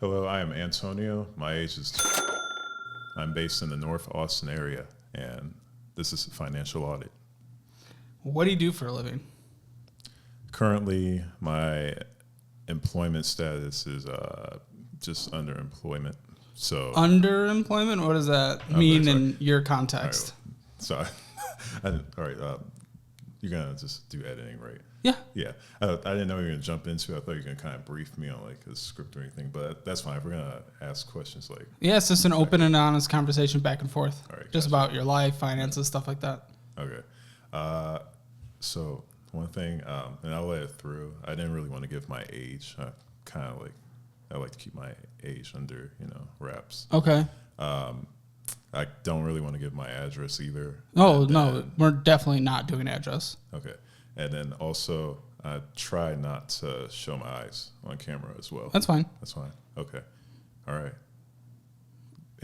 Hello, I am Antonio. My age is... I'm based in the North Austin area, and this is Financial Audit. What do you do for a living? Currently, my employment status is just underemployment. So Underemployment? What does that mean in your context? All right, you're going to just do editing, right? Yeah. Yeah. I didn't know you were going to jump into it. I thought you were going to kind of brief me on like a script or anything, but that's fine. If we're going to ask questions like... Yeah, it's just an open and honest conversation back and forth. All right, just gotcha. about your life, finances, stuff like that. Okay. So one thing, and I'll let it through. I didn't really want to give my age. I like to keep my age under, wraps. Okay. I don't really want to give my address either. Oh, no, we're definitely not doing address. Okay. And then also, I try not to show my eyes on camera as well. That's fine. That's fine. Okay. All right.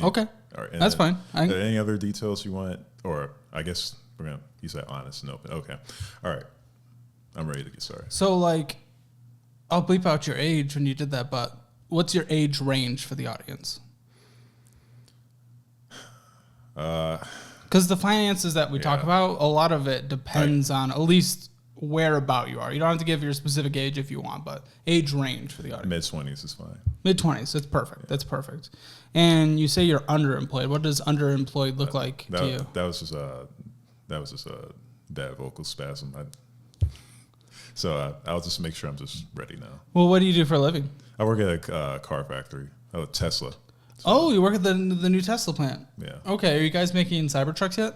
Okay. All right. That's fine. Are there any other details you want? Or I guess you said honest and open. Okay. All right. I'm ready to get started. So, I'll bleep out your age when you did that, but what's your age range for the audience? Because the finances that we talk about, a lot of it depends on at least where about you are. You don't have to give your specific age if you want, but age range for the audience. Mid-20s is fine. Mid-20s, that's perfect. Yeah. That's perfect. And you say you're underemployed. What does underemployed look like to you? That was just a bad vocal spasm. So I'll just make sure I'm just ready now. Well, what do you do for a living? I work at a car factory, Tesla. So, you work at the new Tesla plant. Yeah. Okay, are you guys making Cybertrucks yet?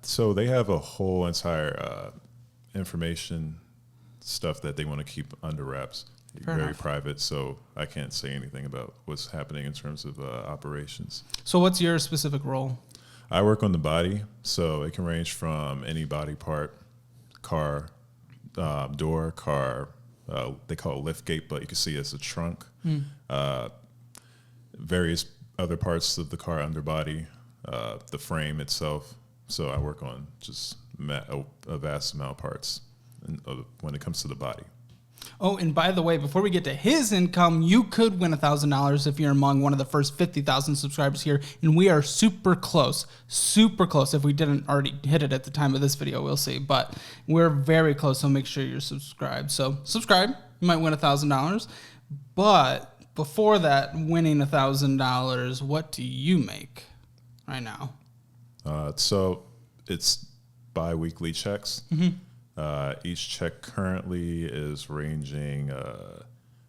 So they have a whole entire information stuff that they want to keep under wraps. Very private, so I can't say anything about what's happening in terms of operations. So what's your specific role? I work on the body, so it can range from any body part, car, door, car, they call it lift gate, but you can see it's a trunk, various other parts of the car underbody, the frame itself. So I work on just a vast amount of parts when it comes to the body. Oh, and by the way, before we get to his income, you could win $1,000 if you're among one of the first 50,000 subscribers here. And we are super close. If we didn't already hit it at the time of this video, we'll see. But we're very close, so make sure you're subscribed. So subscribe, you might win $1,000. But before that, winning $1,000, what do you make right now? So it's bi-weekly checks. Mm-hmm. Each check currently is ranging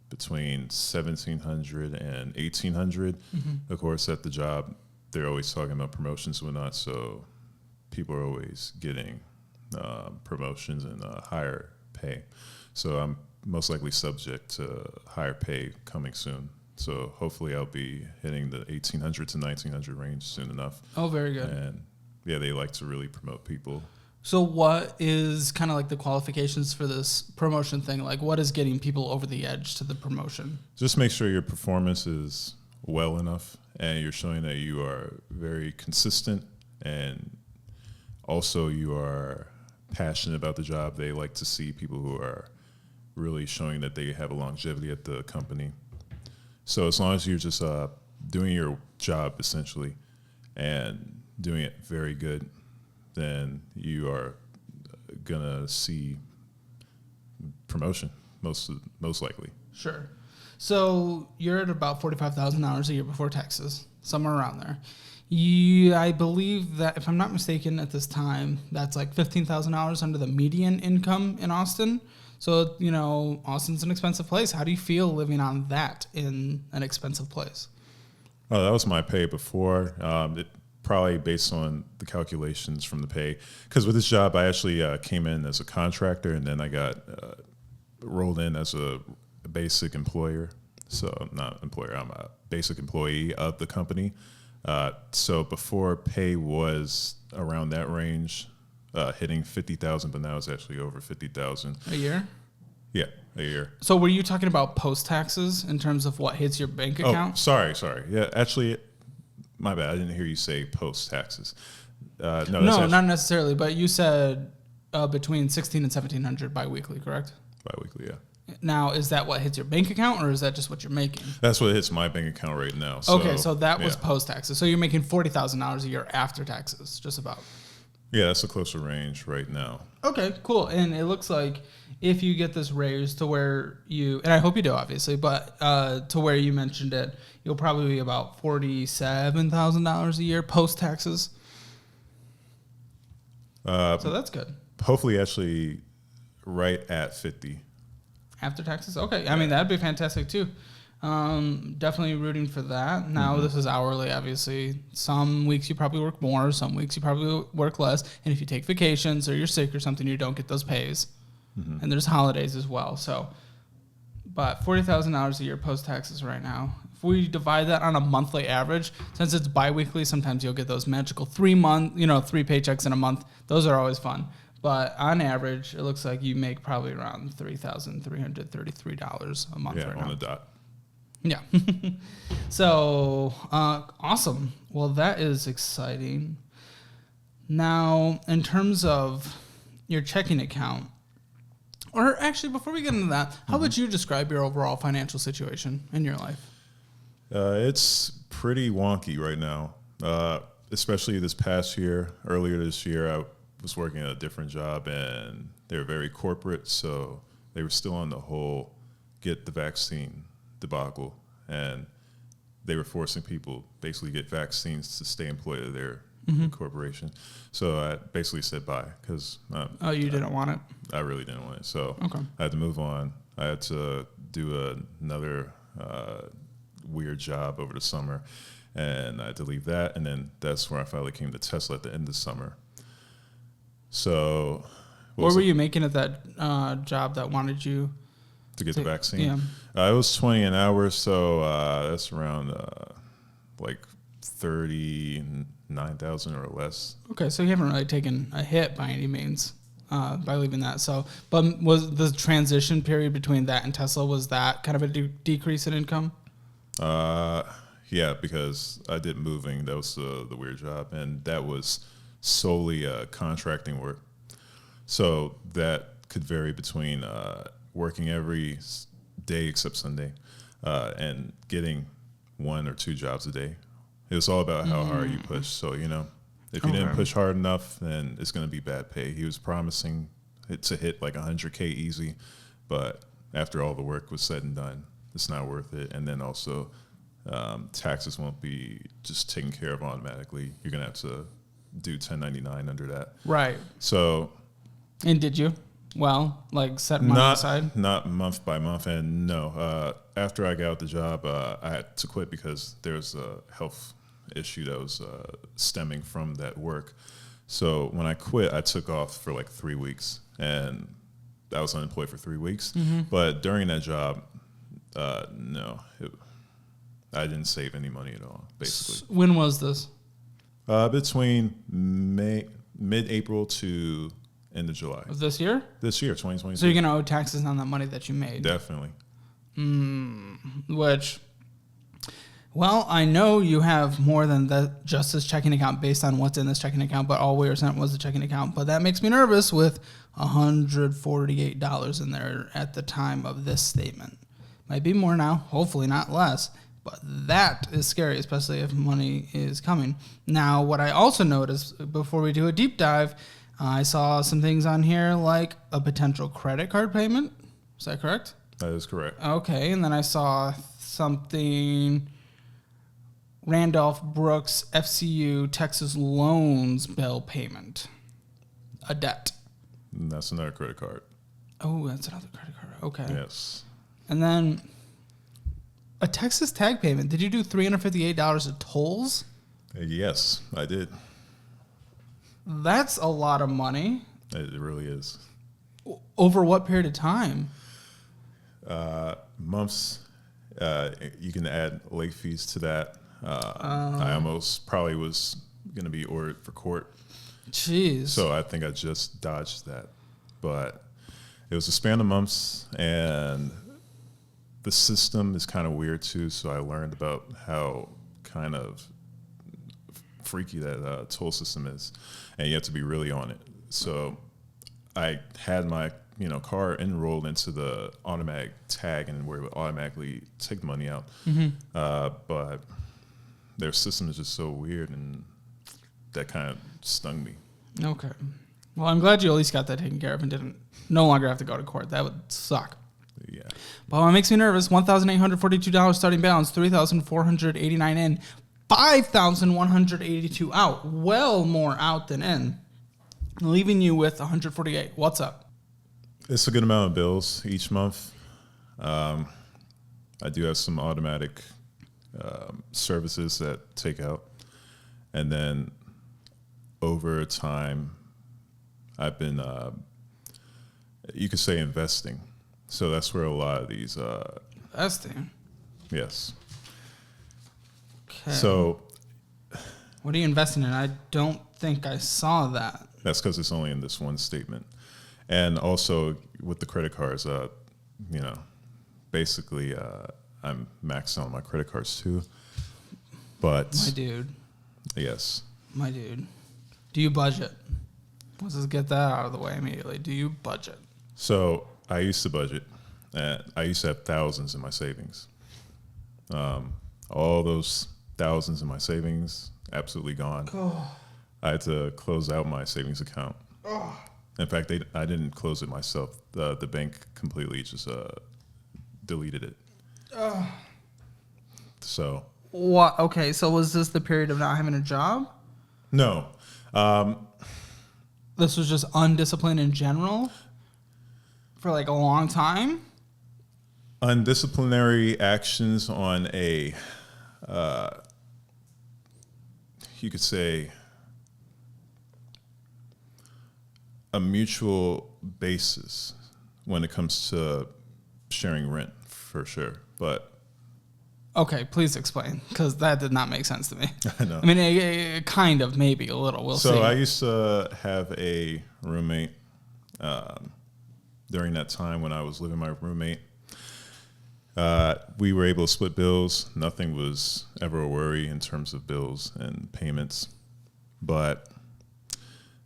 between $1,700 and $1,800. Mm-hmm. Of course, at the job, they're always talking about promotions and whatnot, so people are always getting promotions and higher pay. So I'm most likely subject to higher pay coming soon. So hopefully I'll be hitting the $1,800 to $1,900 range soon enough. Oh, very good. And yeah, they like to really promote people. So what is kind of like the qualifications for this promotion thing? Like, what is getting people over the edge to the promotion? Just make sure your performance is well enough and you're showing that you are very consistent and also you are passionate about the job. They like to see people who are really showing that they have a longevity at the company. So as long as you're just doing your job essentially and doing it very good, then you are gonna see promotion most likely. Sure. So you're at about $45,000 a year before taxes, somewhere around there. I believe that, if I'm not mistaken, at this time, that's like $15,000 under the median income in Austin. So, Austin's an expensive place. How do you feel living on that in an expensive place? Oh, that was my pay before. Probably based on the calculations from the pay. Because with this job, I actually came in as a contractor, and then I got rolled in as a basic employer. So not employer, I'm a basic employee of the company. So before, pay was around that range, hitting $50,000, but now it's actually over $50,000 a year. Yeah, a year. So were you talking about post taxes in terms of what hits your bank account? Oh, sorry. Yeah, actually, my bad. I didn't hear you say post taxes. No, not necessarily. But you said between $1,600 and $1,700 biweekly, correct? Biweekly, yeah. Now, is that what hits your bank account, or is that just what you're making? That's what hits my bank account right now. So, okay, so that was post-taxes. So you're making $40,000 a year after taxes, just about. Yeah, that's a closer range right now. Okay, cool. And it looks like if you get this raise to where you, and I hope you do, obviously, but to where you mentioned it, you'll probably be about $47,000 a year post-taxes. So that's good. Hopefully, actually, right at 50. After taxes? Okay. I mean, that'd be fantastic too. Definitely rooting for that. Now, this is hourly, obviously. Some weeks you probably work more. Some weeks you probably work less. And if you take vacations or you're sick or something, you don't get those pays. And there's holidays as well. So, but $40,000 a year post-taxes right now. If we divide that on a monthly average, since it's biweekly, sometimes you'll get those magical 3 paychecks in a month. Those are always fun. But on average, it looks like you make probably around $3,333 a month right now. Yeah, on the dot. Yeah. So, awesome. Well, that is exciting. Now, in terms of your checking account, or actually, before we get into that, how would you describe your overall financial situation in your life? It's pretty wonky right now, especially this past year. Earlier this year, I was working at a different job, and they were very corporate, so they were still on the whole get the vaccine debacle, and they were forcing people basically get vaccines to stay employed at their corporation. So I basically said bye because you didn't want it? I really didn't want it, so okay. I had to move on. I had to do another weird job over the summer, and I had to leave that, and then that's where I finally came to Tesla at the end of summer. So what were you making at that job that wanted you to get the vaccine? Yeah. It was $20 an hour, so that's around like 39,000 or less. Okay, so you haven't really taken a hit by any means by leaving that. So, but was the transition period between that and Tesla, was that kind of a decrease in income? Yeah, because I did moving. That was the weird job, and that was solely contracting work. So that could vary between working every day except Sunday and getting 1 or 2 jobs a day. It was all about how hard you push. So, if you didn't push hard enough, then it's going to be bad pay. He was promising it to hit like 100K easy, but after all the work was said and done, it's not worth it. And then also taxes won't be just taken care of automatically. You're going to have to do 1099 under that. Right. So. And did you? Well, like set money aside? Not month by month. And no, after I got out the job, I had to quit because there was a health issue that was stemming from that work. So when I quit, I took off for like 3 weeks, and I was unemployed for 3 weeks. But during that job, no, I didn't save any money at all, basically. When was this? Between mid-April to end of July. Of this year? This year, 2022. So you're going to owe taxes on that money that you made? Definitely. Which, well, I know you have more than just this checking account based on what's in this checking account, but all we were sent was the checking account. But that makes me nervous with $148 in there at the time of this statement. Might be more now, hopefully not less. But that is scary, especially if money is coming. Now, what I also noticed before we do a deep dive, I saw some things on here like a potential credit card payment. Is that correct? That is correct. Okay, and then I saw something, Randolph Brooks FCU Texas loans bill payment, a debt. And that's another credit card. Oh, that's another credit card. Okay. Yes. And then a Texas tag payment. Did you do $358 of tolls? Yes, I did. That's a lot of money. It really is. Over what period of time? Months. You can add late fees to that. I almost probably was going to be ordered for court. Jeez. So I think I just dodged that. But it was a span of months, and the system is kind of weird too. So I learned about how kind of freaky that toll system is, and you have to be really on it. So I had my car enrolled into the automatic tag and where it would automatically take the money out. But their system is just so weird, and that kind of stung me. Okay. Well, I'm glad you at least got that taken care of and didn't no longer have to go to court. That would suck. Yeah. But what makes me nervous, $1,842 starting balance, $3,489 in, $5,182 out. Well more out than in. Leaving you with $148. What's up? It's a good amount of bills each month. I do have some automatic services that take out. And then over time, I've been, you could say, investing. So that's where a lot of these... Investing? Yes. Okay. So... What are you investing in? I don't think I saw that. That's because it's only in this one statement. And also with the credit cards, basically I'm maxed out on my credit cards too. But... My dude. Yes. My dude. Do you budget? Let's just get that out of the way immediately. Do you budget? So I used to budget. I used to have thousands in my savings. All those thousands in my savings, absolutely gone. Oh. I had to close out my savings account. Oh. In fact, I didn't close it myself. The bank completely just deleted it. Oh. So. What? Okay, so was this the period of not having a job? No. This was just undisciplined in general for like a long time? Undisciplinary actions on a, you could say, a mutual basis when it comes to sharing rent, for sure. But okay, please explain, because that did not make sense to me. I know. I mean, kind of, maybe a little. We'll see. So I used to have a roommate during that time when I was living with my roommate. We were able to split bills. Nothing was ever a worry in terms of bills and payments. But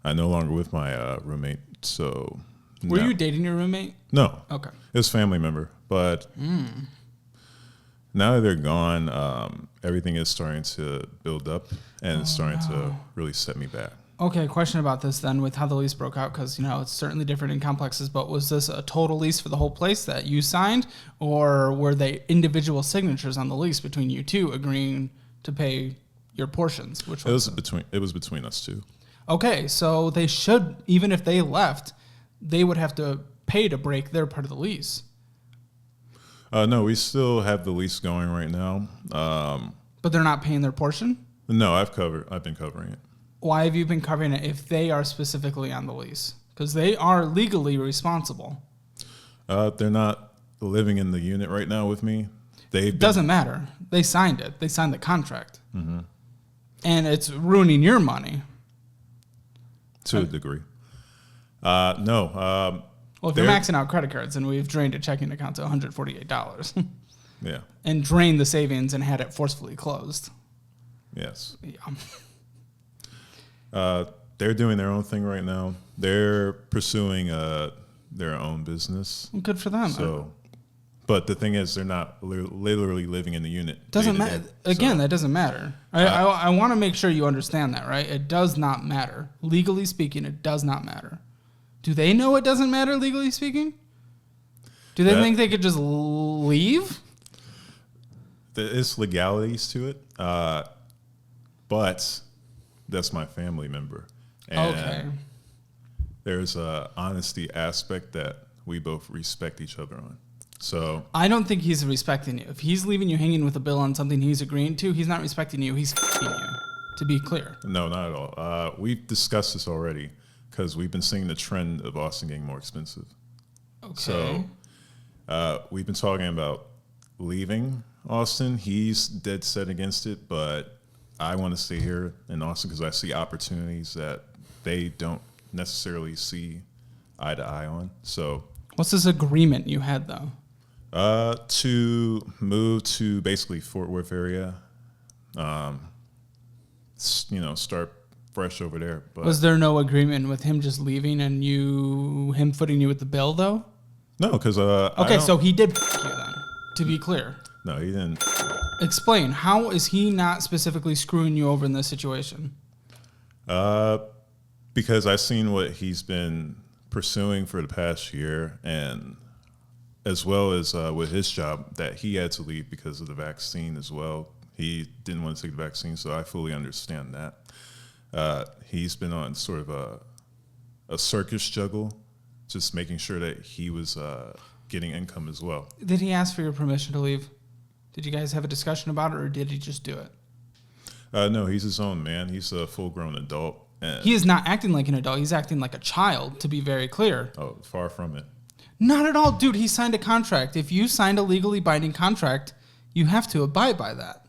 I'm no longer with my roommate, so... Were you dating your roommate? No. Okay. It was a family member, but now that they're gone, everything is starting to build up, and it's starting to really set me back. Okay, question about this then with how the lease broke out, because, it's certainly different in complexes, but was this a total lease for the whole place that you signed, or were they individual signatures on the lease between you two agreeing to pay your portions? It was between us two. Okay, so they should, even if they left, they would have to pay to break their part of the lease. No, we still have the lease going right now. But they're not paying their portion? No, I've been covering it. Why have you been covering it if they are specifically on the lease? Because they are legally responsible. They're not living in the unit right now with me. Doesn't matter. They signed it. They signed the contract. Mm-hmm. And it's ruining your money. To a degree. No. Well, if you're maxing out credit cards, and we've drained a checking account to $148. Yeah. And drained the savings and had it forcefully closed. Yes. Yeah. They're doing their own thing right now. They're pursuing their own business. Well, good for them. So, but the thing is, they're not literally living in the unit. Doesn't matter. Again, that doesn't matter. I want to make sure you understand that, right? It does not matter. Legally speaking, it does not matter. Do they know it doesn't matter, legally speaking? Do they think they could just leave? There is legalities to it, but that's my family member. And okay. There's a honesty aspect that we both respect each other on. So I don't think he's respecting you. If he's leaving you hanging with a bill on something he's agreeing to, he's not respecting you. He's f***ing you, to be clear. No, not at all. We've discussed this already because we've been seeing the trend of Austin getting more expensive. Okay. So we've been talking about leaving Austin. He's dead set against it, but I want to stay here in Austin because I see opportunities that they don't necessarily see eye to eye on. So what's this agreement you had, though? To move to basically Fort Worth area, start fresh over there. But was there no agreement with him just leaving and him footing you with the bill though? No, because okay, so he did you then. To be clear. No, he didn't. Explain. How is he not specifically screwing you over in this situation? Because I've seen what he's been pursuing for the past year, and as well as with his job that he had to leave because of the vaccine as well. He didn't want to take the vaccine, so I fully understand that. He's been on sort of a circus juggle, just making sure that he was getting income as well. Did he ask for your permission to leave? Did you guys have a discussion about it, or did he just do it? No, he's his own man. He's a full-grown adult. And he is not acting like an adult. He's acting like a child, to be very clear. Oh, far from it. Not at all. Dude, he signed a contract. If you signed a legally binding contract, you have to abide by that.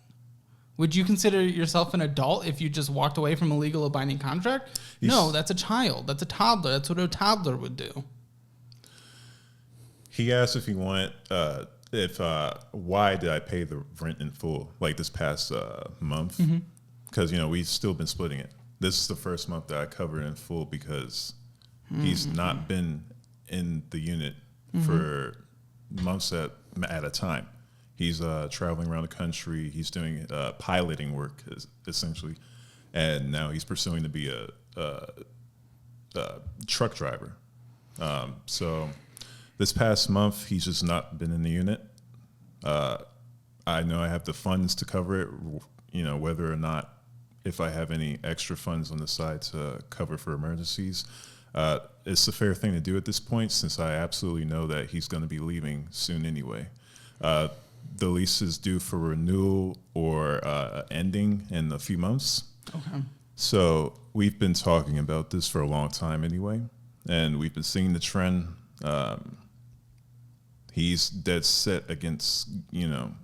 Would you consider yourself an adult if you just walked away from a legal binding contract? No, that's a child. That's a toddler. That's what a toddler would do. He asked if he wanted, why did I pay the rent in full, like this past month? Because, we've still been splitting it. This is the first month that I covered in full because he's not been in the unit for months at a time. He's traveling around the country. He's doing piloting work, essentially. And now he's pursuing to be a truck driver. So this past month, he's just not been in the unit. I know I have the funds to cover it, whether or not if I have any extra funds on the side to cover for emergencies. It's a fair thing to do at this point since I absolutely know that he's going to be leaving soon anyway. The lease is due for renewal or ending in a few months. Okay. So we've been talking about this for a long time anyway, and we've been seeing the trend. He's dead set against,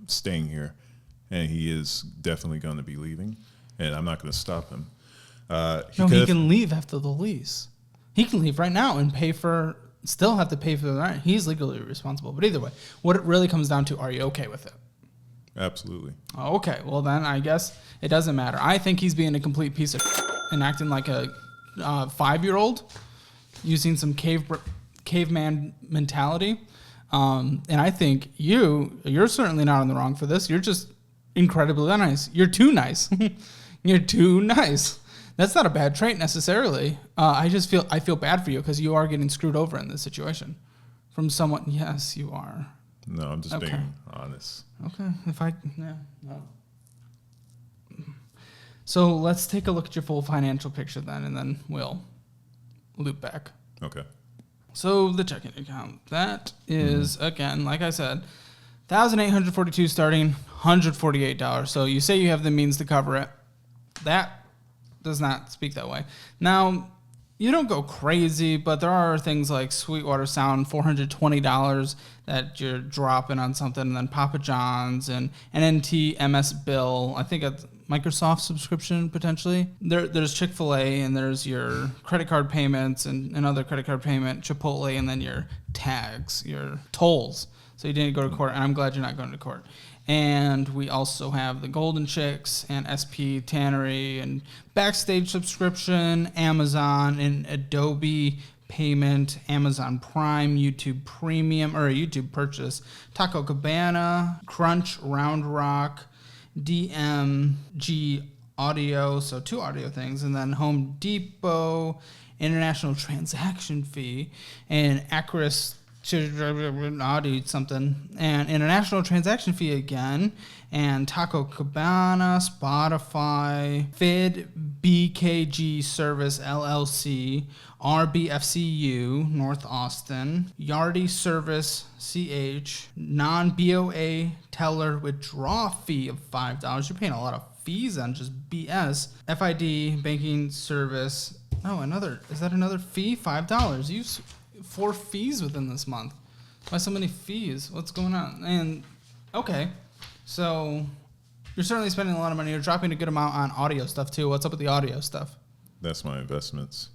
staying here, and he is definitely going to be leaving, and I'm not going to stop him. He can leave after the lease. He can leave right now and still have to pay for the rent. He's legally responsible. But either way, what it really comes down to, are you okay with it? Absolutely. Okay, well then I guess it doesn't matter. I think he's being a complete piece of and acting like a 5-year-old, using some caveman mentality. And I think you're certainly not in the wrong for this. You're just incredibly nice. You're too nice. You're too nice. That's not a bad trait necessarily. I feel bad for you because you are getting screwed over in this situation from someone. Yes, you are. No, I'm just being honest. Okay. No. So let's take a look at your full financial picture then, and then we'll loop back. Okay. So the checking account, that is, again, like I said, $1,842 starting, $148. So you say you have the means to cover it. That does not speak that way. Now, you don't go crazy, but there are things like Sweetwater Sound, $420 that you're dropping on something, and then Papa John's and NNT MS Bill. I think it's Microsoft subscription potentially. There's Chick-fil-A, and there's your credit card payments and another credit card payment, Chipotle, and then your tags, your tolls. So you didn't go to court, and I'm glad you're not going to court. And we also have the Golden Chicks and SP Tannery and Backstage subscription, Amazon and Adobe payment, Amazon Prime, YouTube Premium, or a YouTube purchase, Taco Cabana, Crunch, Round Rock, DMG Audio, so 2 audio things, and then Home Depot, International Transaction Fee, and Acris Audit something, and International Transaction Fee again, and Taco Cabana, Spotify, FID, BKG Service LLC, RBFCU, North Austin, Yardy Service, CH, non-BOA teller withdrawal fee of $5. You're paying a lot of fees on just BS. FID, banking service. Oh, is that another fee? $5. You 4 fees within this month. Why so many fees? What's going on? And okay, so you're certainly spending a lot of money. You're dropping a good amount on audio stuff too. What's up with the audio stuff? That's my investments.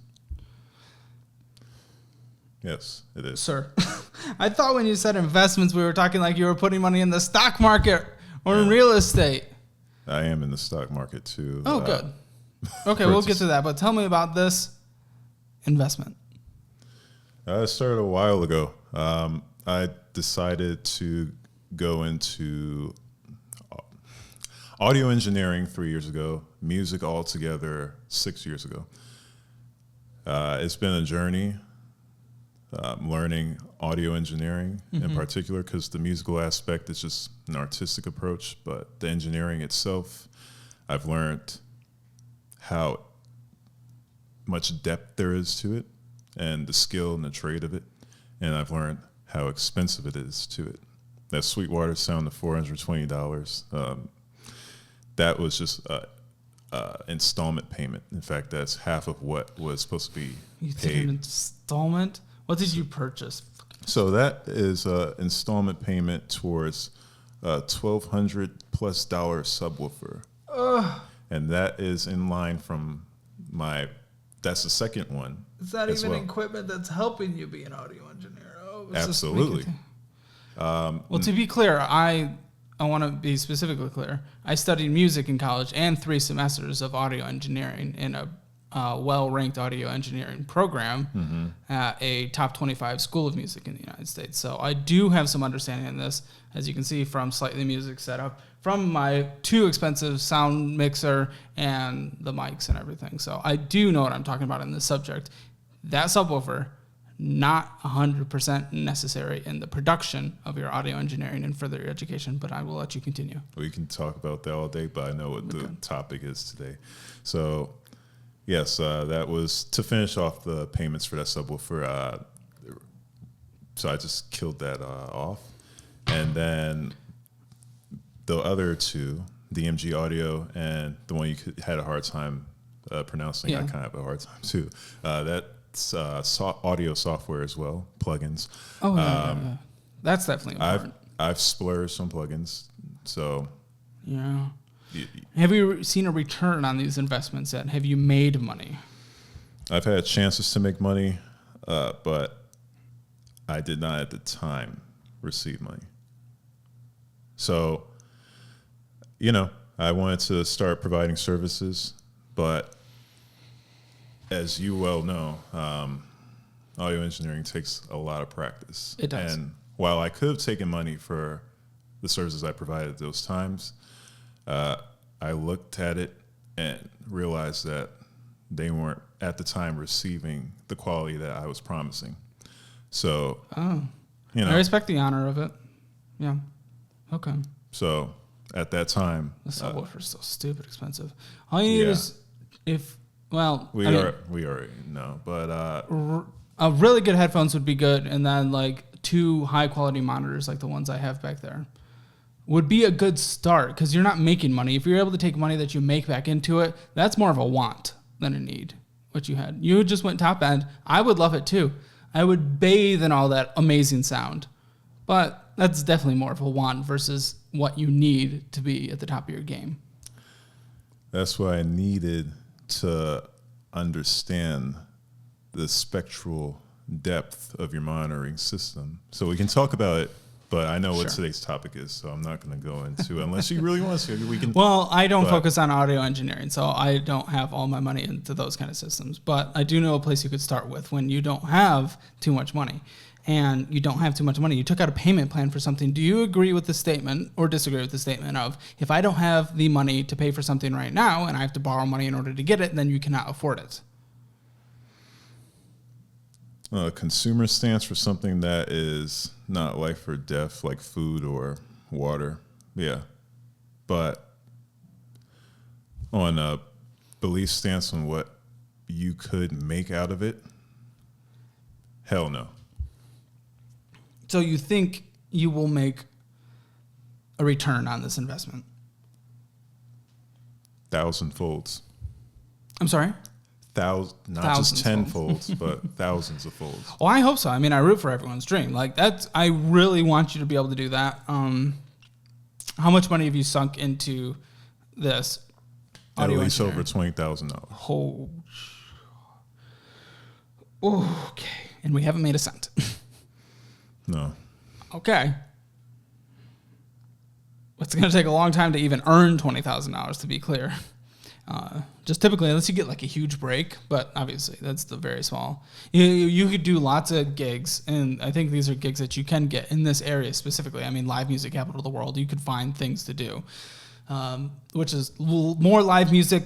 Yes, it is. Sir, I thought when you said investments, we were talking like you were putting money in the stock market or in real estate. I am in the stock market too. Oh, good. Okay, we'll get to that. But tell me about this investment. It started a while ago. I decided to go into audio engineering 3 years ago, music altogether 6 years ago. It's been a journey, learning audio engineering in particular, because the musical aspect is just an artistic approach, but the engineering itself, I've learned how much depth there is to it and the skill and the trade of it, and I've learned how expensive it is to it. That Sweetwater sound of $420, that was just installment payment. In fact, that's half of what was supposed to be You did paid. an installment? What did you purchase? So that is an installment payment towards a $1,200+ subwoofer, and that is in line from my. That's the second one. Is that as even well. equipment that's helping you be an audio engineer? Oh, Absolutely. Well, to be clear, I want to be specifically clear. I studied music in college and 3 semesters of audio engineering in a well-ranked audio engineering program at a top 25 school of music in the United States. So I do have some understanding in this, as you can see from Slightly Music setup, from my too expensive sound mixer and the mics and everything. So I do know what I'm talking about in this subject. That subwoofer, not 100% necessary in the production of your audio engineering and further education, but I will let you continue. We can talk about that all day, but I know what the topic is today. So, yes, that was to finish off the payments for that subwoofer. So I just killed that off. And then the other two, DMG Audio and the one you had a hard time pronouncing, I kind of have a hard time too. That's audio software as well, plugins. Oh, yeah. That's definitely important. I've splurged on plugins, so yeah. Have you seen a return on these investments yet? Have you made money? I've had chances to make money, but I did not at the time receive money. So, I wanted to start providing services, but as you well know, audio engineering takes a lot of practice. It does. And while I could have taken money for the services I provided at those times, I looked at it and realized that they weren't at the time receiving the quality that I was promising. So, I respect the honor of it. Yeah. Okay. So at that time, the subwoofer's so stupid expensive. All you need is we already know, but a really good headphones would be good, and then like 2 high quality monitors like the ones I have back there would be a good start, because you're not making money. If you're able to take money that you make back into it, that's more of a want than a need. What you had, you just went top end. I would love it too. I would bathe in all that amazing sound, but that's definitely more of a want versus what you need to be at the top of your game. That's why I needed to understand the spectral depth of your monitoring system. So we can talk about it, but I know what today's topic is, so I'm not going to go into it unless you really want to. We can. Well, I don't focus on audio engineering, so I don't have all my money into those kind of systems. But I do know a place you could start with when you don't have too much money. And you don't have too much money. You took out a payment plan for something. Do you agree with the statement or disagree with the statement of, if I don't have the money to pay for something right now and I have to borrow money in order to get it, then you cannot afford it? A consumer stance for something that is not life or death, like food or water. Yeah. But on a belief stance on what you could make out of it, hell no. So you think you will make a return on this investment? 1,000 folds. I'm sorry? Not Thousands just 10 folds, but thousands of folds. Well, I hope so. I mean, I root for everyone's dream. I really want you to be able to do that. How much money have you sunk into this? At least over $20,000. Oh, okay. And we haven't made a cent. No. Okay. It's going to take a long time to even earn $20,000, to be clear. Just typically, unless you get like a huge break, but obviously that's the very small. You could do lots of gigs, and I think these are gigs that you can get in this area specifically. I mean, live music capital of the world. You could find things to do, which is more live music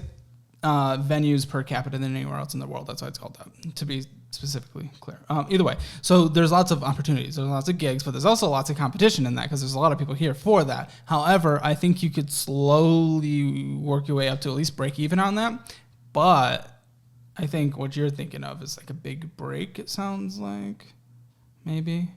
venues per capita than anywhere else in the world. That's why it's called that, to be specifically clear. Either way, so there's lots of opportunities, there's lots of gigs, but there's also lots of competition in that because there's a lot of people here for that. However, I think you could slowly work your way up to at least break even on that. But I think what you're thinking of is like a big break, it sounds like. Maybe.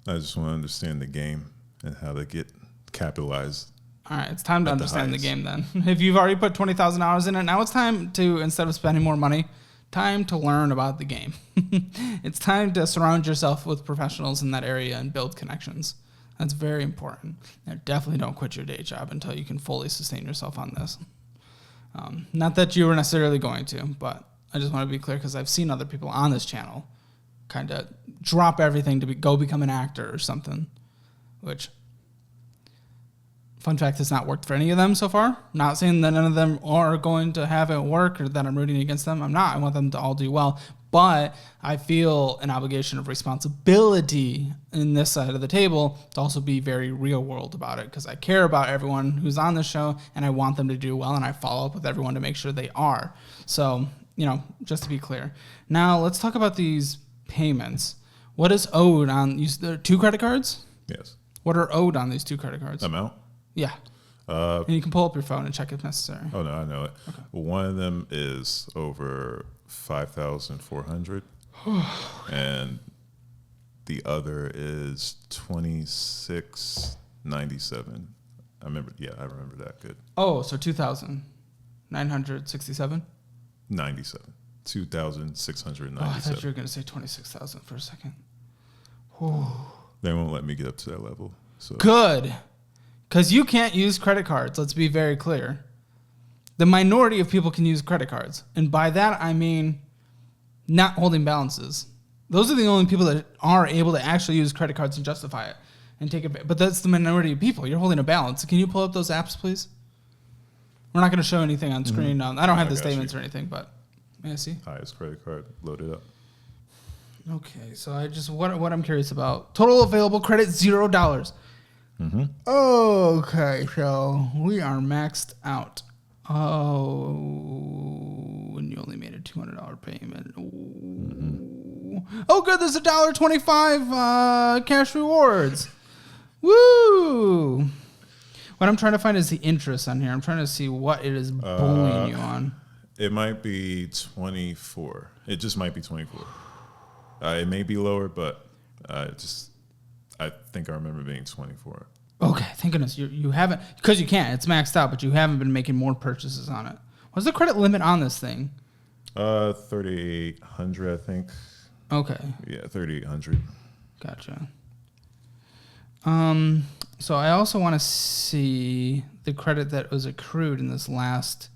I just want to understand the game and how to get capitalized. All right, it's time to understand the game then. If you've already put $20,000 in it, now it's time to, instead of spending more money, time to learn about the game. It's time to surround yourself with professionals in that area and build connections. That's very important. And definitely don't quit your day job until you can fully sustain yourself on this. Not that you were necessarily going to, but I just want to be clear because I've seen other people on this channel kind of drop everything to go become an actor or something, which... Fun fact, has not worked for any of them so far. Not saying that none of them are going to have it work or that I'm rooting against them. I'm not. I want them to all do well. But I feel an obligation of responsibility in this side of the table to also be very real world about it because I care about everyone who's on the show and I want them to do well and I follow up with everyone to make sure they are. So, just to be clear. Now, let's talk about these payments. What is owed on these 2 credit cards? Yes. What are owed on these 2 credit cards? Amount? Yeah. And you can pull up your phone and check if necessary. Oh, no, I know it. Okay. One of them is over $5,400, and the other is $2,697. I remember that good. Oh, so 2,967? 97. 2,697. Oh, I thought you were going to say 26,000 for a second. Whew. They won't let me get up to that level. So. Good. Because you can't use credit cards, let's be very clear. The minority of people can use credit cards. And by that, I mean not holding balances. Those are the only people that are able to actually use credit cards and justify it. And take it. But that's the minority of people. You're holding a balance. Can you pull up those apps, please? We're not going to show anything on screen. Mm-hmm. I don't have the statements or anything, but may I see? Highest credit card loaded up. Okay, so what I'm curious about. Total available credit, $0. Mm-hmm. Okay, so we are maxed out. Oh, and you only made a $200 payment. Mm-hmm. Oh, good. There's $1.25 cash rewards. Woo! What I'm trying to find is the interest on here. I'm trying to see what it is bullying you on. It might be 24. It just might be 24. It may be lower, but I think I remember being 24. Okay, thank goodness you haven't, because you can't. It's maxed out, but you haven't been making more purchases on it. What's the credit limit on this thing? 3,800, I think. Okay. Yeah, 3,800. Gotcha. So I also want to see the credit that was accrued in this last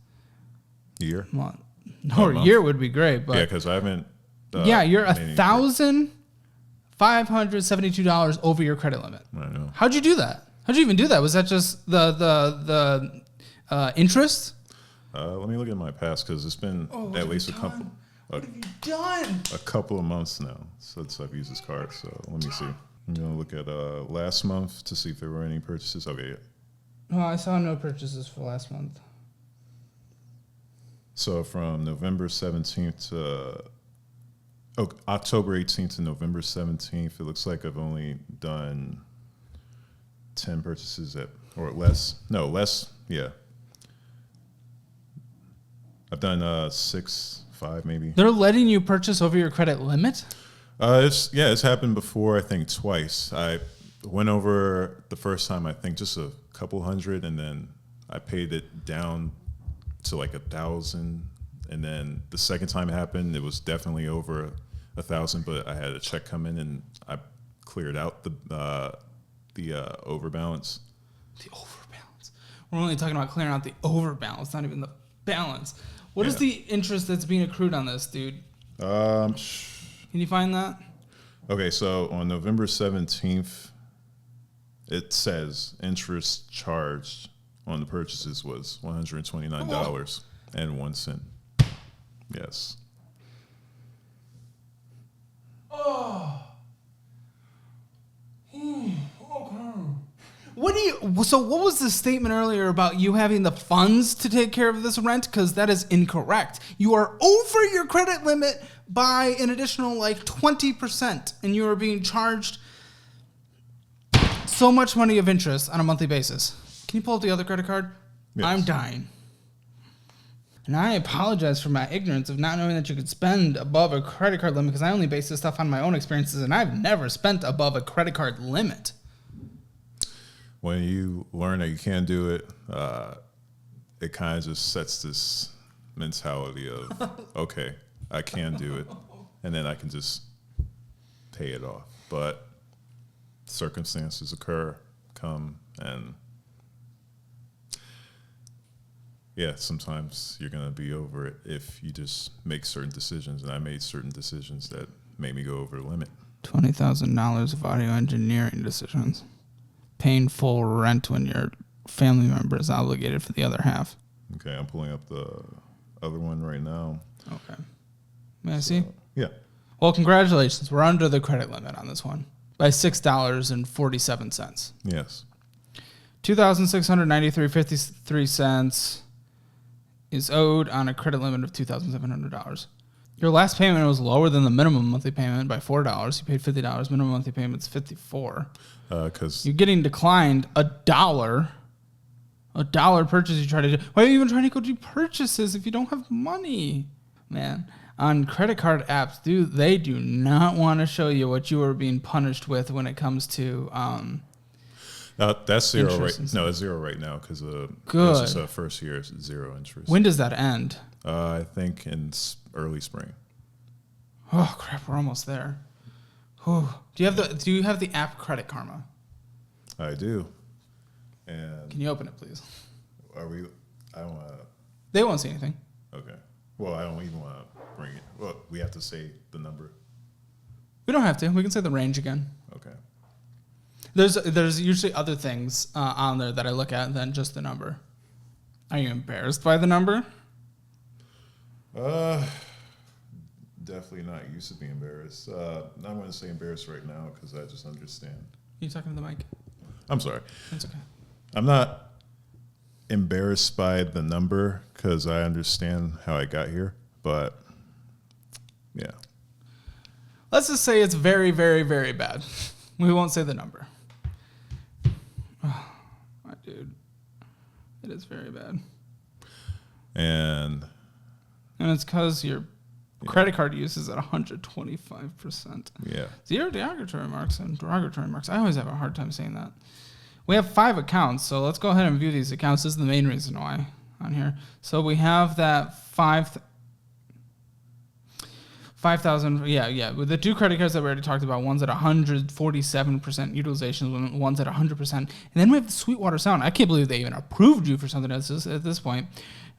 year. Month. No, year would be great, but yeah, because I haven't. You're $1,572 over your credit limit. I know. How'd you do that? How'd you even do that? Was that just the interest? Let me look at my past because it's been at least a couple. What have you done? A couple of months now since I've used this card. So let me see. I'm gonna look at last month to see if there were any purchases. Okay. Oh, I saw no purchases for last month. So from November 17th to October 18th to November 17th, it looks like I've only done 10 purchases or less. No, less. Yeah. I've done 6, 5 maybe. They're letting you purchase over your credit limit? It's happened before, I think twice. I went over the first time, I think just a couple hundred, and then I paid it down to like 1,000. And then the second time it happened, it was definitely over 1,000, but I had a check come in and I cleared out the overbalance. The overbalance. We're only talking about clearing out the overbalance, not even the balance. What is the interest that's being accrued on this, dude? Can you find that? Okay, so on November 17th, it says interest charged on the purchases was $129.01. Yes. Oh. So what was the statement earlier about you having the funds to take care of this rent? Because that is incorrect. You are over your credit limit by an additional 20%, and you are being charged so much money of interest on a monthly basis. Can you pull up the other credit card? Yes. I'm dying. And I apologize for my ignorance of not knowing that you could spend above a credit card limit, because I only base this stuff on my own experiences, and I've never spent above a credit card limit. When you learn that you can't do it, it kind of just sets this mentality of, okay, I can do it, and then I can just pay it off. But circumstances come, and yeah, sometimes you're going to be over it if you just make certain decisions. And I made certain decisions that made me go over the limit. $20,000 of audio engineering decisions. Paying full rent when your family member is obligated for the other half. Okay, I'm pulling up the other one right now. Okay. May I see? Yeah. Well, congratulations. We're under the credit limit on this one by $6.47. Yes. $2,693.53 is owed on a credit limit of $2,700. Your last payment was lower than the minimum monthly payment by $4. You paid $50. Minimum monthly payment is $54. Because you're getting declined $1. $1 purchase you try to do. Why are you even trying to go do purchases if you don't have money? Man, on credit card apps, they do not want to show you what you are being punished with when it comes to that's zero right. No, it's zero right now because good. This is first year, it's zero interest. When does that end? I think in early spring. Oh crap, we're almost there. Whew. Do you have the app Credit Karma? I do. And can you open it, please? I don't want to. They won't see anything. Okay. Well, I don't even want to bring it. Well, we have to say the number. We don't have to. We can say the range again. Okay. There's usually other things on there that I look at than just the number. Are you embarrassed by the number? Definitely not used to be embarrassed. I'm going to say embarrassed right now because I just understand. Are you talking to the mic? I'm sorry. That's okay. I'm not embarrassed by the number because I understand how I got here, but yeah. Let's just say it's very, very, very bad. We won't say the number. Oh, my dude. It is very bad. And it's because your credit card use is at 125%. Yeah. Zero derogatory marks and derogatory marks. I always have a hard time saying that. We have 5 accounts, so let's go ahead and view these accounts. This is the main reason why on here. So we have that 5,000. Yeah. With the 2 credit cards that we already talked about, one's at 147% utilization, one's at 100%. And then we have the Sweetwater Sound. I can't believe they even approved you for something at this point.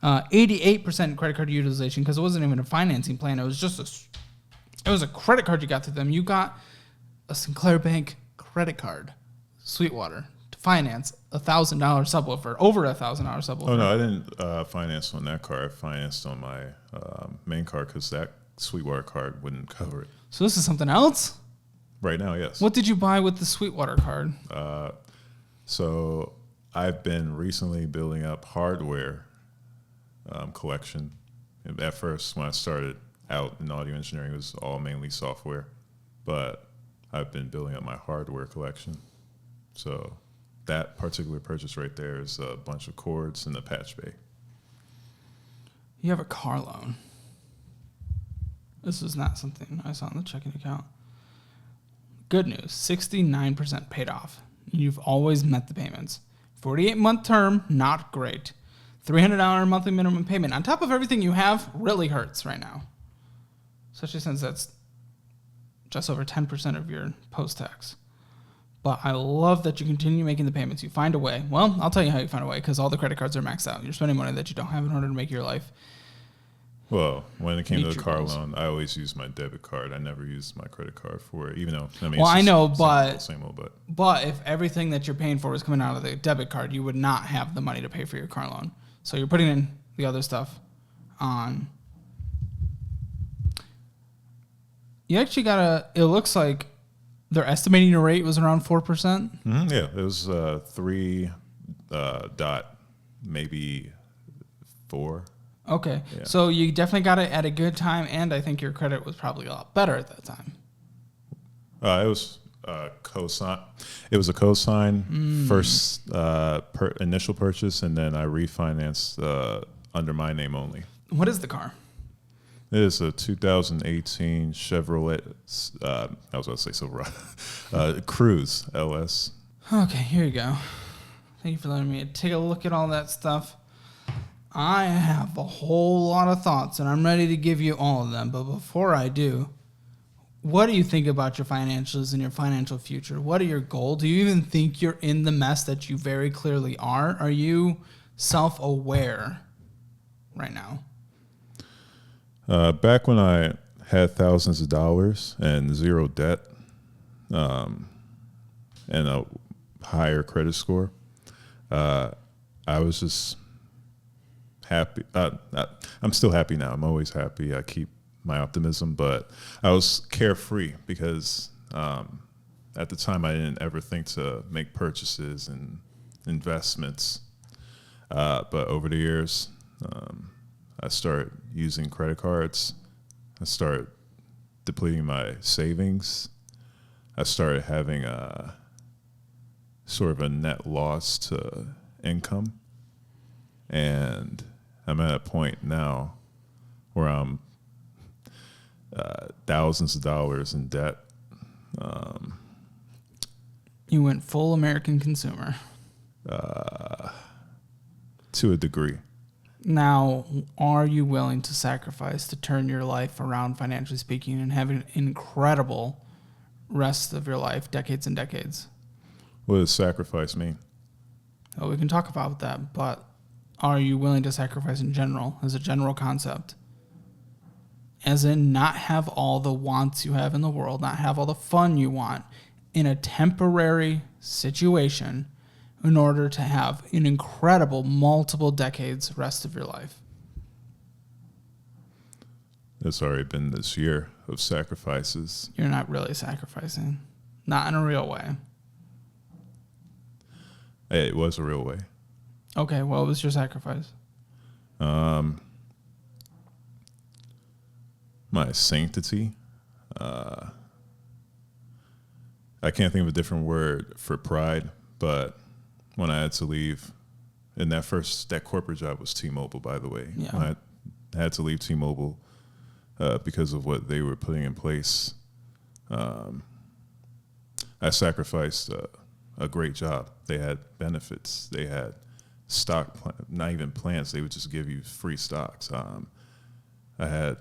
88% credit card utilization because it wasn't even a financing plan. It was just a credit card you got through them. You got a Sinclair Bank credit card, Sweetwater, to finance $1,000 subwoofer, over $1,000 subwoofer. Oh no, I didn't finance on that card. I financed on my main card because that Sweetwater card wouldn't cover it. So this is something else? Right now, yes. What did you buy with the Sweetwater card? So I've been recently building up hardware collection. At first, when I started out in audio engineering, it was all mainly software, but I've been building up my hardware collection. So that particular purchase right there is a bunch of cords and a patch bay. You have a car loan. This is not something I saw in the checking account. Good news, 69% paid off. You've always met the payments. 48-month term, not great. $300 monthly minimum payment on top of everything you have really hurts right now. Especially since that's just over 10% of your post-tax. But I love that you continue making the payments. You find a way. Well, I'll tell you how you find a way because all the credit cards are maxed out. You're spending money that you don't have in order to make your life Well, when it came to meet the your car goals. loan, I always used my debit card. I never used my credit card for it, even though, I mean, Well, it's I just know, but same old, but But if everything that you're paying for is coming out of the debit card, you would not have the money to pay for your car loan. So you're putting in the other stuff on. You actually it looks like they're estimating your rate was around 4%. yeah, it was 3 dot, maybe 4. Okay. Yeah. So you definitely got it at a good time, and I think your credit was probably a lot better at that time. It was cosign. It was a cosign first initial purchase, and then I refinanced under my name only. What is the car? It is a 2018 Chevrolet. I was about to say Silverado, Cruise LS. Okay, here you go. Thank you for letting me take a look at all that stuff. I have a whole lot of thoughts, and I'm ready to give you all of them. But before I do, what do you think about your financials and your financial future? What are your goals? Do you even think you're in the mess that you very clearly are? Are you self-aware right now? Back when I had thousands of dollars and zero debt, and a higher credit score, I was just happy. I'm still happy now. I'm always happy. I keep my optimism, but I was carefree because at the time I didn't ever think to make purchases and investments. But over the years, I started using credit cards. I started depleting my savings. I started having a sort of a net loss to income. And I'm at a point now where I'm thousands of dollars in debt. You went full American consumer. To a degree. Now, are you willing to sacrifice to turn your life around, financially speaking, and have an incredible rest of your life, decades and decades? What does sacrifice mean? Well, we can talk about that, but are you willing to sacrifice in general, as a general concept? As in, not have all the wants you have in the world, not have all the fun you want in a temporary situation in order to have an incredible multiple decades rest of your life. It's already been this year of sacrifices. You're not really sacrificing. Not in a real way. Hey, it was a real way. Okay, what was your sacrifice? My sanctity. I can't think of a different word for pride, but when I had to leave, and that corporate job was T-Mobile, by the way. Yeah. When I had to leave T-Mobile because of what they were putting in place, I sacrificed a great job. They had benefits. They had stock, not even plans. They would just give you free stocks. I had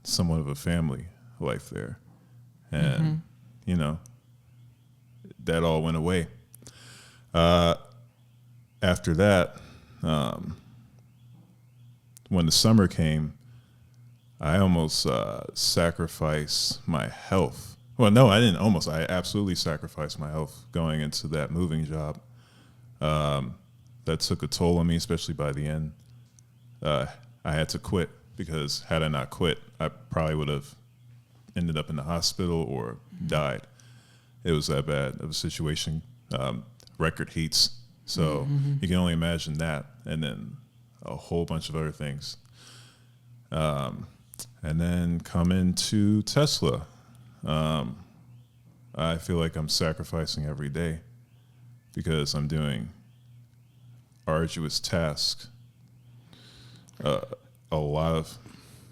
somewhat of a family life there. And, you know, that all went away. After that, when the summer came, I almost sacrificed my health. Well, no, I didn't almost. I absolutely sacrificed my health going into that moving job. That took a toll on me, especially by the end. I had to quit because had I not quit, I probably would have ended up in the hospital or died. It was that bad of a situation. Record heats. So you can only imagine that. And then a whole bunch of other things. And then come into Tesla. I feel like I'm sacrificing every day because I'm doing arduous tasks, a lot of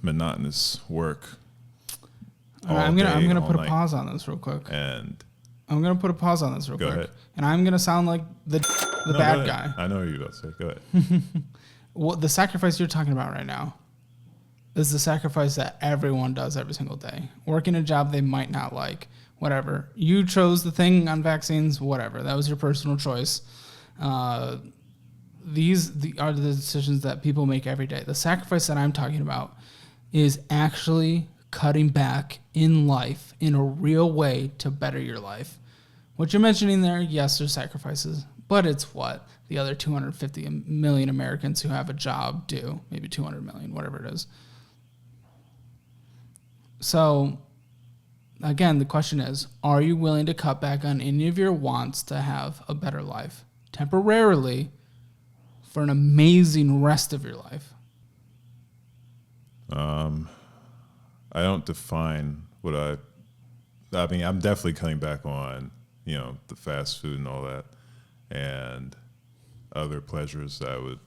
monotonous work. I'm gonna put a pause on this real quick. And I'm gonna put a pause on this real quick. Ahead. And I'm gonna sound like the bad guy. I know what you're about to say. Go ahead. What the sacrifice you're talking about right now is the sacrifice that everyone does every single day. Working a job they might not like, whatever. You chose the thing on vaccines, whatever. That was your personal choice. These are the decisions that people make every day. The sacrifice that I'm talking about is actually cutting back in life in a real way to better your life. What you're mentioning there, yes, there's sacrifices, but it's what the other 250 million Americans who have a job do, maybe 200 million, whatever it is. So, again, the question is, are you willing to cut back on any of your wants to have a better life temporarily for an amazing rest of your life? I don't define what I mean, I'm definitely cutting back on, the fast food and all that and other pleasures that I would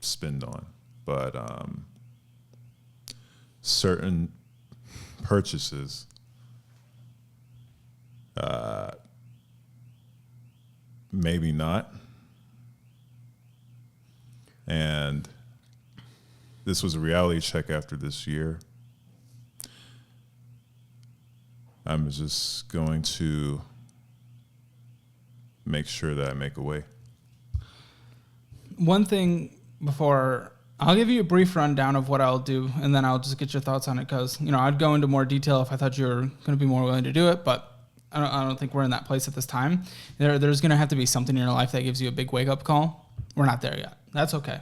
spend on. But certain purchases, maybe not. And this was a reality check after this year. I'm just going to make sure that I make a way. One thing before, I'll give you a brief rundown of what I'll do, and then I'll just get your thoughts on it, because, I'd go into more detail if I thought you were going to be more willing to do it, but I don't think we're in that place at this time. There's going to have to be something in your life that gives you a big wake-up call. We're not there yet. That's okay.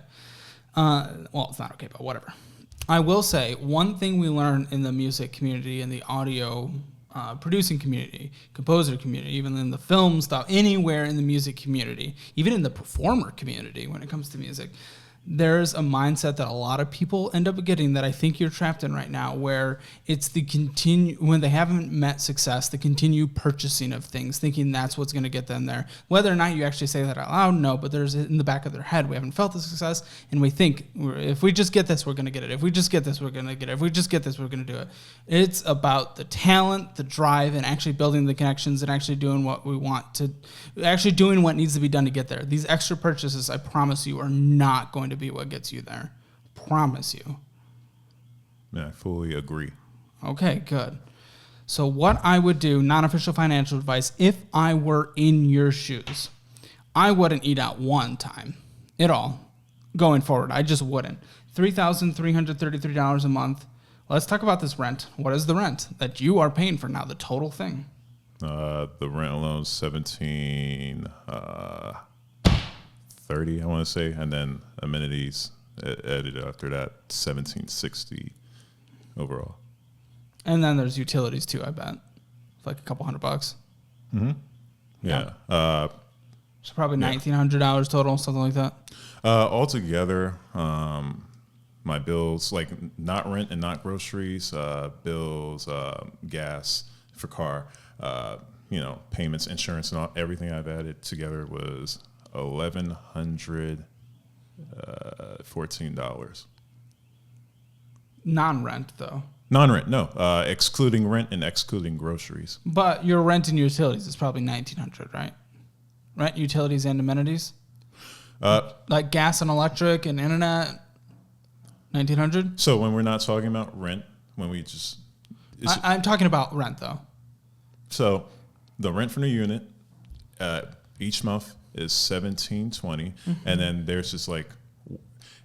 Well, it's not okay, but whatever. I will say, one thing we learn in the music community and the audio producing community, composer community, even in the film stuff, anywhere in the music community, even in the performer community when it comes to music, there's a mindset that a lot of people end up getting that I think you're trapped in right now, where it's when they haven't met success, the continued purchasing of things, thinking that's what's going to get them there. Whether or not you actually say that out loud, no, but there's in the back of their head, we haven't felt the success, and we think, if we just get this, we're going to get it. If we just get this, we're going to get it. If we just get this, we're going to do it. It's about the talent, the drive, and actually building the connections and actually doing what we want to, actually doing what needs to be done to get there. These extra purchases, I promise you, are not going to be what gets you there. Promise you. Yeah, I fully agree. Okay, good. So what I would do, non-official financial advice, if I were in your shoes, I wouldn't eat out one time at all going forward. I just wouldn't. $3,333 a month. Let's talk about this rent. What is the rent that you are paying for now, the total thing? The rent alone is $1,730, I want to say, and then amenities added after that, $1,760 overall. And then there's utilities too, I bet. Like a couple $100. Mm-hmm. Yeah. So probably $1,900 total, something like that. Altogether, my bills, like not rent and not groceries, bills, gas for car, payments, insurance, and everything I've added together was $1,114. Non-rent, though. Non-rent, no. Excluding rent and excluding groceries. But your rent and utilities is probably $1,900, right? Rent, utilities, and amenities? Like gas and electric and internet, $1,900? So when we're not talking about rent, when we just... I'm talking about rent, though. So the rent from the unit each month is $1,720, mm-hmm. And then there's just like,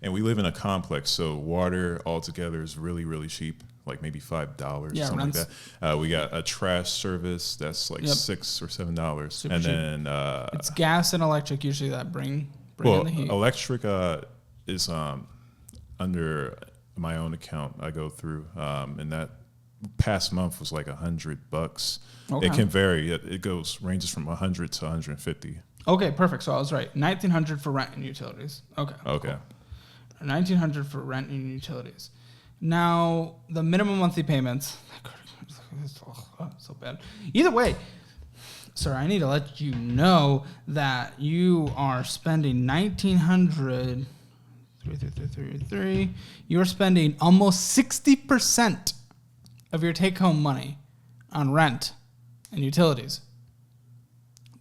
and we live in a complex, so water altogether is really, really cheap, like maybe $5, something like that. We got a trash service that's like $6 or $7, Super and cheap. then it's gas and electric usually that bring in the heat. Electric is under my own account. I go through, and that past month was like $100. Okay. It can vary. It ranges from 100 to 150. Okay, perfect. So I was right. $1,900 for rent and utilities. Okay. Okay. Cool. $1,900 for rent and utilities. Now the minimum monthly payments. So bad. Either way, sir, I need to let you know that you are spending $1,900. 3. You're spending almost 60% of your take-home money on rent and utilities.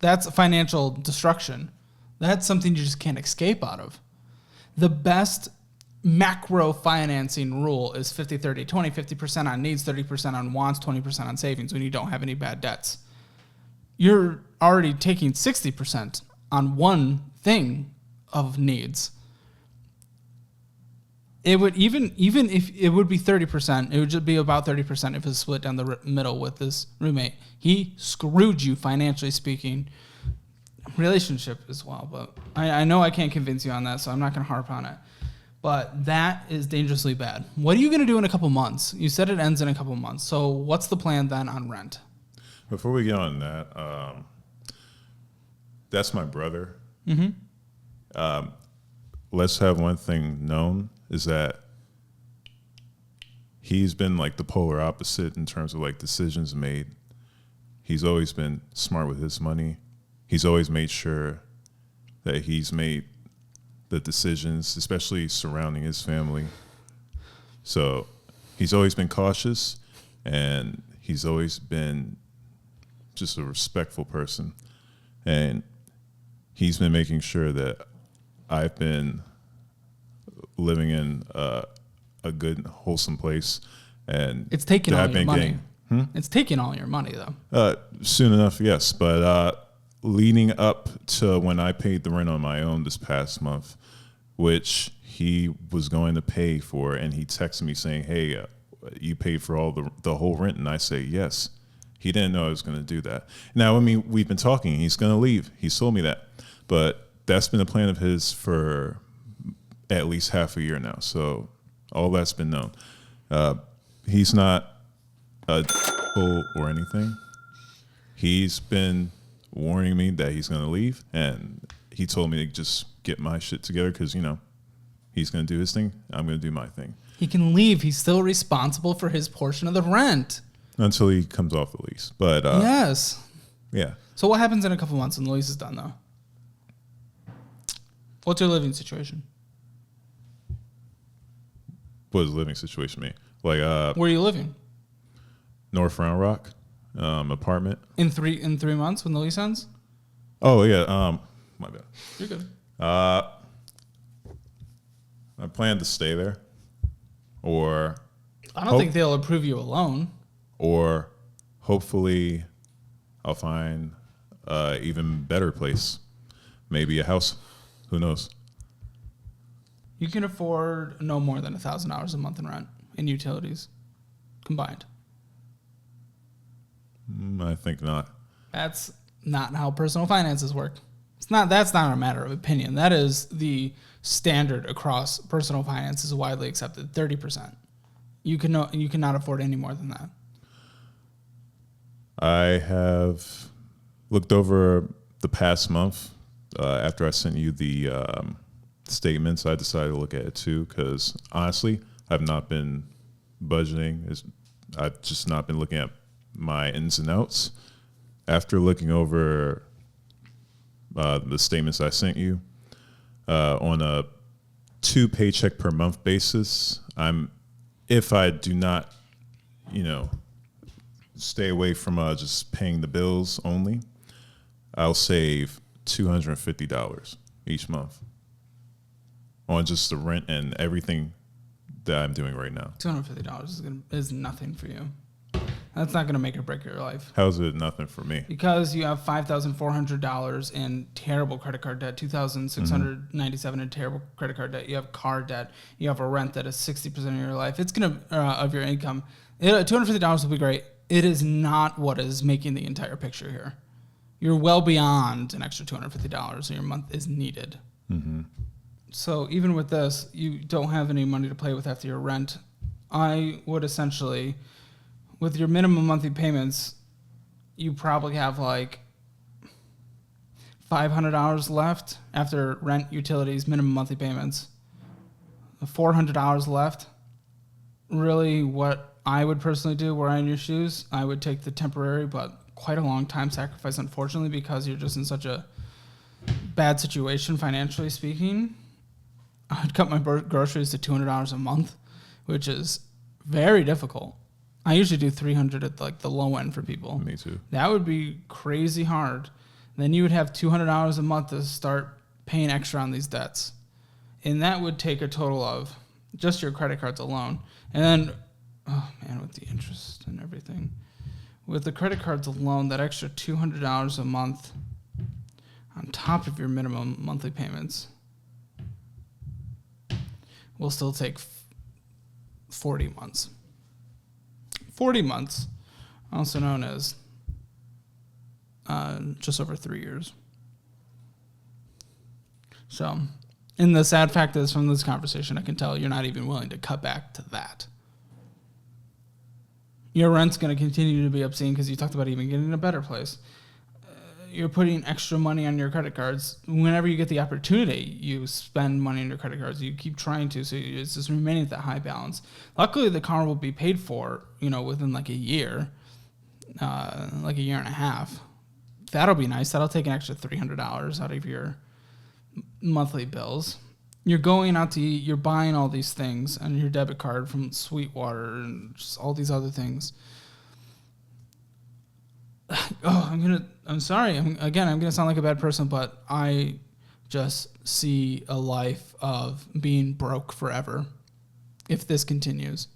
That's financial destruction. That's something you just can't escape out of. The best macro financing rule is 50-30-20, 50% on needs, 30% on wants, 20% on savings when you don't have any bad debts. You're already taking 60% on one thing of needs. It would even if it would be 30%, it would just be about 30% if it's split down the middle with this roommate. He screwed you financially speaking, relationship as well. But I know I can't convince you on that, so I'm not going to harp on it. But that is dangerously bad. What are you going to do in a couple months? You said it ends in a couple months. So what's the plan then on rent? Before we get on that, that's my brother. Let's have one thing known is that he's been like the polar opposite in terms of like decisions made. He's always been smart with his money. He's always made sure that he's made the decisions, especially surrounding his family. So he's always been cautious, and he's always been just a respectful person. And he's been making sure that I've been living in a good, wholesome place. And it's taking all your money. It's taking all your money, though. Soon enough, yes. But leading up to when I paid the rent on my own this past month, which he was going to pay for, and he texted me saying, hey, you paid for all the whole rent? And I say, yes. He didn't know I was going to do that. Now, I mean, we've been talking. He's going to leave. He told me that. But that's been a plan of his for at least half a year now. So all that's been known. He's not a fool or anything. He's been warning me that he's going to leave, and he told me to just get my shit together because, you know, he's going to do his thing. I'm going to do my thing. He can leave. He's still responsible for his portion of the rent. Until he comes off the lease. But yes. Yeah. So what happens in a couple months when the lease is done, though? What's your living situation? What does living situation mean? Like where are you living? North Round Rock, apartment. In 3 months when the lease ends? Oh yeah. My bad. You're good. I plan to stay there, or I don't think they'll approve you alone. Or hopefully, I'll find an even better place, maybe a house. Who knows? You can afford no more than $1,000 a month in rent and utilities combined. I think not. That's not how personal finances work. That's not a matter of opinion. That is the standard across personal finances, widely accepted. 30%. You cannot afford any more than that. I have looked over the past month after I sent you the statements. I decided to look at it too because honestly, I've not been budgeting. I've just not been looking at my ins and outs. After looking over the statements I sent you on a 2 paycheck per month basis, if I do not, stay away from just paying the bills only, I'll save $250 each month on just the rent and everything that I'm doing right now. $250 is nothing for you. That's not going to make or break your life. How's it nothing for me? Because you have $5,400 in terrible credit card debt, $2,697 in terrible credit card debt. You have car debt. You have a rent that is 60% of your life. It's going to of your income. $250 will be great. It is not what is making the entire picture here. You're well beyond an extra $250 in your month is needed. Mm-hmm. So even with this, you don't have any money to play with after your rent. I would essentially, with your minimum monthly payments, you probably have like $500 left after rent, utilities, minimum monthly payments. $400 left. Really, what I would personally do, were I in your shoes, I would take the temporary but quite a long time sacrifice, unfortunately, because you're just in such a bad situation financially speaking. I'd cut my groceries to $200 a month, which is very difficult. I usually do $300 at like the low end for people. Me too. That would be crazy hard. Then you would have $200 a month to start paying extra on these debts. And that would take a total of just your credit cards alone. And then, oh man, with the interest and everything. With the credit cards alone, that extra $200 a month on top of your minimum monthly payments will still take 40 months. 40 months, also known as just over 3 years. So, and the sad fact is, from this conversation, I can tell you're not even willing to cut back to that. Your rent's going to continue to be obscene because you talked about even getting a better place. You're putting extra money on your credit cards. Whenever you get the opportunity, you spend money on your credit cards. You keep trying to, so it's just remaining at that high balance. Luckily, the car will be paid for, within like a year and a half. That'll be nice. That'll take an extra $300 out of your monthly bills. You're going out to eat. You're buying all these things on your debit card from Sweetwater and just all these other things. I'm sorry. I'm going to sound like a bad person, but I just see a life of being broke forever if this continues.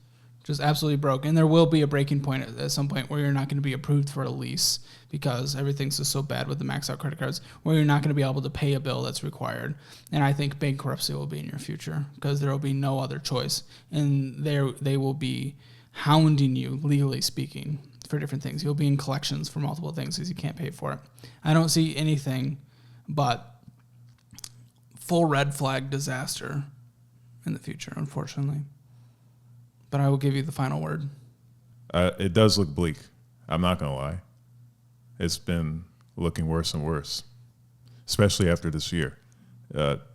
Just absolutely broke. And there will be a breaking point at some point where you're not going to be approved for a lease because everything's just so bad with the max out credit cards, where you're not going to be able to pay a bill that's required. And I think bankruptcy will be in your future because there will be no other choice. And they will be hounding you, legally speaking, for different things. You'll be in collections for multiple things because you can't pay for it. I don't see anything but full red flag disaster in the future, unfortunately. But I will give you the final word. It does look bleak. I'm not going to lie. It's been looking worse and worse, especially after this year. But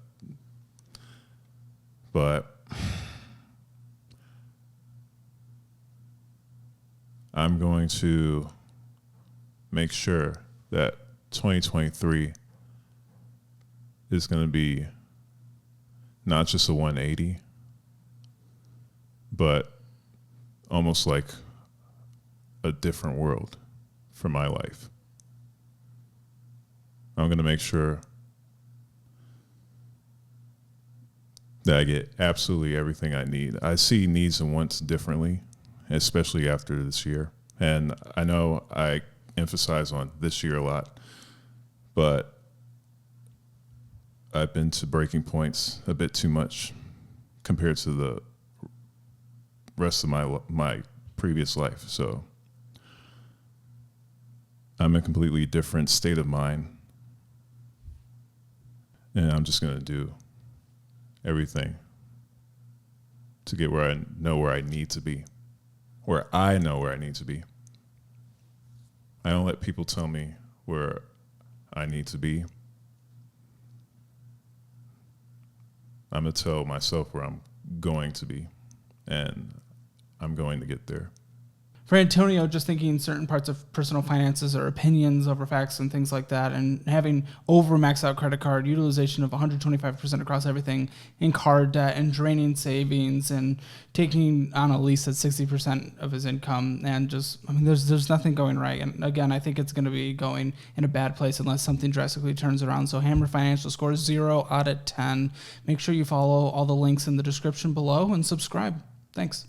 I'm going to make sure that 2023 is going to be not just a 180, but almost like a different world for my life. I'm going to make sure that I get absolutely everything I need. I see needs and wants differently, especially after this year. And I know I emphasize on this year a lot, but I've been to breaking points a bit too much compared to the rest of my previous life. So I'm in a completely different state of mind, and I'm just going to do everything to get where I know where I need to be, where I know where I need to be. I don't let people tell me where I need to be. I'm going to tell myself where I'm going to be, and I'm going to get there. For Antonio, just thinking certain parts of personal finances or opinions over facts and things like that, and having over maxed out credit card utilization of 125% across everything, in card debt, and draining savings, and taking on a lease at 60% of his income, and just, there's nothing going right. And again, I think it's going to be going in a bad place unless something drastically turns around. So Hammer Financial score is 0 out of 10. Make sure you follow all the links in the description below and subscribe. Thanks.